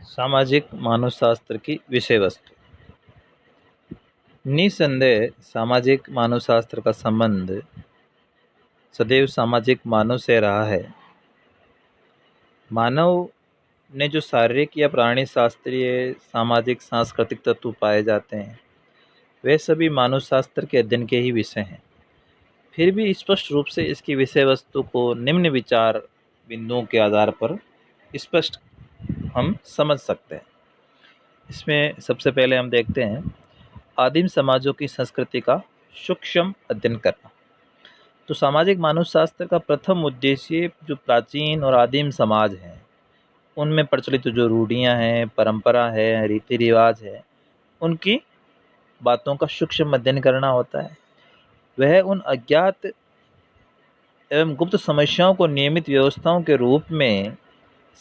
सामाजिक मानवशास्त्र की विषय वस्तु। निसंदेह सामाजिक मानवशास्त्र का संबंध सदैव सामाजिक मानव से रहा है। मानव ने जो शारीरिक या प्राणी शास्त्रीय सामाजिक सांस्कृतिक तत्व पाए जाते हैं वे सभी मानवशास्त्र के अध्ययन के ही विषय हैं। फिर भी स्पष्ट रूप से इसकी विषय वस्तु को निम्न विचार बिंदुओं के आधार पर स्पष्ट हम समझ सकते हैं। इसमें सबसे पहले हम देखते हैं आदिम समाजों की संस्कृति का सूक्ष्म अध्ययन करना। तो सामाजिक मानवशास्त्र का प्रथम उद्देश्य जो प्राचीन और आदिम समाज हैं उनमें प्रचलित जो रूढ़ियाँ हैं, परंपरा है, रीति रिवाज है, उनकी बातों का सूक्ष्म अध्ययन करना होता है। वह उन अज्ञात एवं गुप्त समस्याओं को नियमित व्यवस्थाओं के रूप में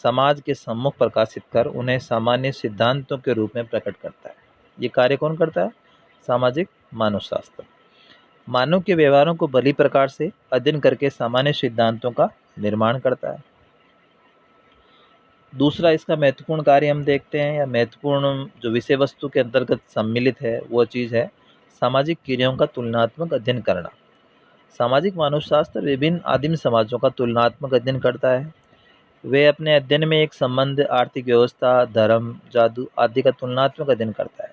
समाज के सम्मुख प्रकाशित कर उन्हें सामान्य सिद्धांतों के रूप में प्रकट करता है। ये कार्य कौन करता है? सामाजिक मानवशास्त्र। मानव के व्यवहारों को भली प्रकार से अध्ययन करके सामान्य सिद्धांतों का निर्माण करता है। दूसरा इसका महत्वपूर्ण कार्य हम देखते हैं, या महत्वपूर्ण जो विषय वस्तु के अंतर्गत सम्मिलित है वो चीज़ है सामाजिक क्रियाओं का तुलनात्मक अध्ययन करना। सामाजिक मानवशास्त्र विभिन्न आदिम समाजों का तुलनात्मक अध्ययन करता है। वे अपने अध्ययन में एक संबंध, आर्थिक व्यवस्था, धर्म, जादू आदि का तुलनात्मक अध्ययन करता है।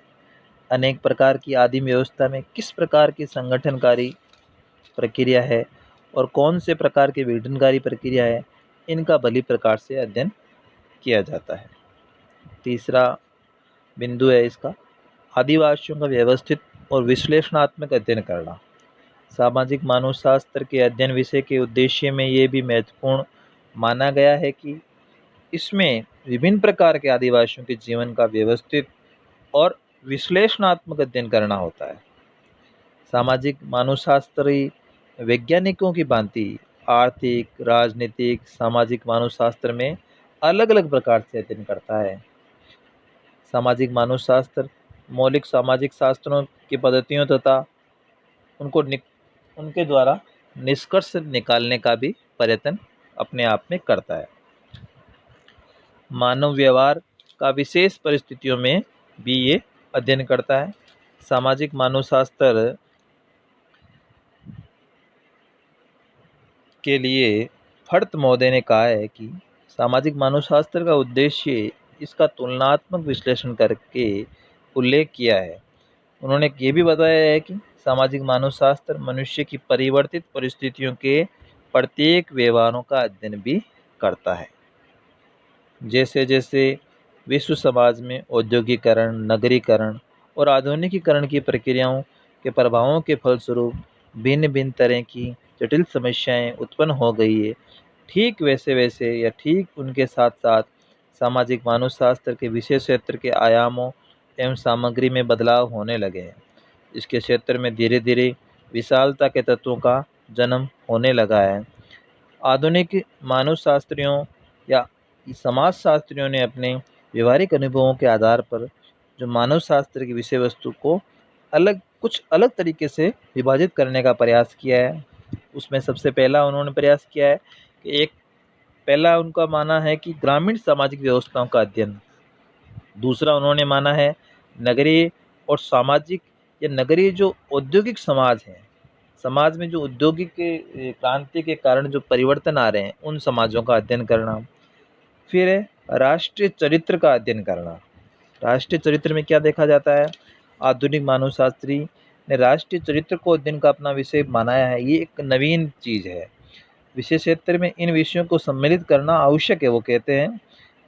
अनेक प्रकार की आदिम व्यवस्था में किस प्रकार की संगठनकारी प्रक्रिया है और कौन से प्रकार की विघटनकारी प्रक्रिया है, इनका भली प्रकार से अध्ययन किया जाता है। तीसरा बिंदु है इसका आदिवासियों का व्यवस्थित और विश्लेषणात्मक अध्ययन करना। सामाजिक मानवशास्त्र के अध्ययन विषय के उद्देश्य में ये भी महत्वपूर्ण माना गया है कि इसमें विभिन्न प्रकार के आदिवासियों के जीवन का व्यवस्थित और विश्लेषणात्मक अध्ययन करना होता है। सामाजिक मानवशास्त्री वैज्ञानिकों की भांति आर्थिक, राजनीतिक, सामाजिक मानवशास्त्र में अलग अलग प्रकार से अध्ययन करता है। सामाजिक मानवशास्त्र मौलिक सामाजिक शास्त्रों की पद्धतियों तथा उनके द्वारा निष्कर्ष निकालने का भी प्रयत्न अपने आप में करता है। मानव व्यवहार का विशेष परिस्थितियों में भी ये अध्ययन करता है। सामाजिक मानवशास्त्र के लिए फर्त महोदय ने कहा है कि सामाजिक मानवशास्त्र का उद्देश्य इसका तुलनात्मक विश्लेषण करके उल्लेख किया है। उन्होंने ये भी बताया है कि सामाजिक मानवशास्त्र मनुष्य की परिवर्तित परिस्थितियों के प्रत्येक व्यवहारों का अध्ययन भी करता है। जैसे जैसे विश्व समाज में औद्योगिकरण, नगरीकरण और आधुनिकीकरण की प्रक्रियाओं के प्रभावों के फलस्वरूप भिन्न भिन्न तरह की जटिल समस्याएं उत्पन्न हो गई है, ठीक वैसे वैसे या ठीक उनके साथ साथ सामाजिक मानवशास्त्र के विषय क्षेत्र के आयामों एवं सामग्री में बदलाव होने लगे हैं। इसके क्षेत्र में धीरे धीरे विशालता के तत्वों का जन्म होने लगा है। आधुनिक मानवशास्त्रियों या समाजशास्त्रियों ने अपने व्यवहारिक अनुभवों के आधार पर जो मानव शास्त्र की विषय वस्तु को कुछ अलग तरीके से विभाजित करने का प्रयास किया है। उसमें सबसे पहला उन्होंने प्रयास किया है कि पहला उनका माना है कि ग्रामीण सामाजिक व्यवस्थाओं का अध्ययन। दूसरा उन्होंने माना है नगरीय और सामाजिक या नगरीय जो औद्योगिक समाज हैं, समाज में जो औद्योगिक क्रांति के कारण जो परिवर्तन आ रहे हैं उन समाजों का अध्ययन करना। फिर है राष्ट्रीय चरित्र का अध्ययन करना। राष्ट्रीय चरित्र में क्या देखा जाता है? आधुनिक मानवशास्त्री ने राष्ट्रीय चरित्र को अध्ययन का अपना विषय बनाया है। ये एक नवीन चीज़ है। विशेष क्षेत्र में इन विषयों को सम्मिलित करना आवश्यक है, वो कहते हैं।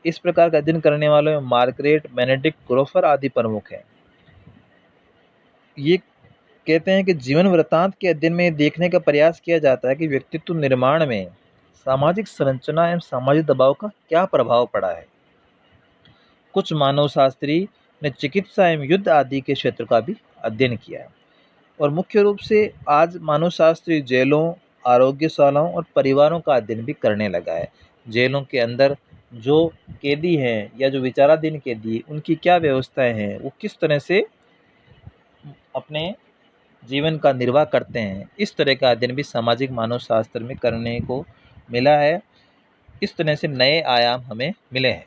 इस प्रकार का अध्ययन करने वालों में मार्गरेट, बेनेडिक्ट ग्रोफर आदि प्रमुख हैं। ये कहते हैं कि जीवन वृत्तांत के अध्ययन में देखने का प्रयास किया जाता है कि व्यक्तित्व निर्माण में सामाजिक संरचना एवं सामाजिक दबाव का क्या प्रभाव पड़ा है। कुछ मानवशास्त्री ने चिकित्सा एवं युद्ध आदि के क्षेत्र का भी अध्ययन किया है। और मुख्य रूप से आज मानवशास्त्री जेलों, आरोग्यशालाओं और परिवारों का अध्ययन भी करने लगा है। जेलों के अंदर जो कैदी हैं या जो विचाराधीन कैदी, उनकी क्या व्यवस्थाएं हैं, वो किस तरह से अपने जीवन का निर्वाह करते हैं, इस तरह का अध्ययन भी सामाजिक मानवशास्त्र में करने को मिला है। इस तरह से नए आयाम हमें मिले हैं।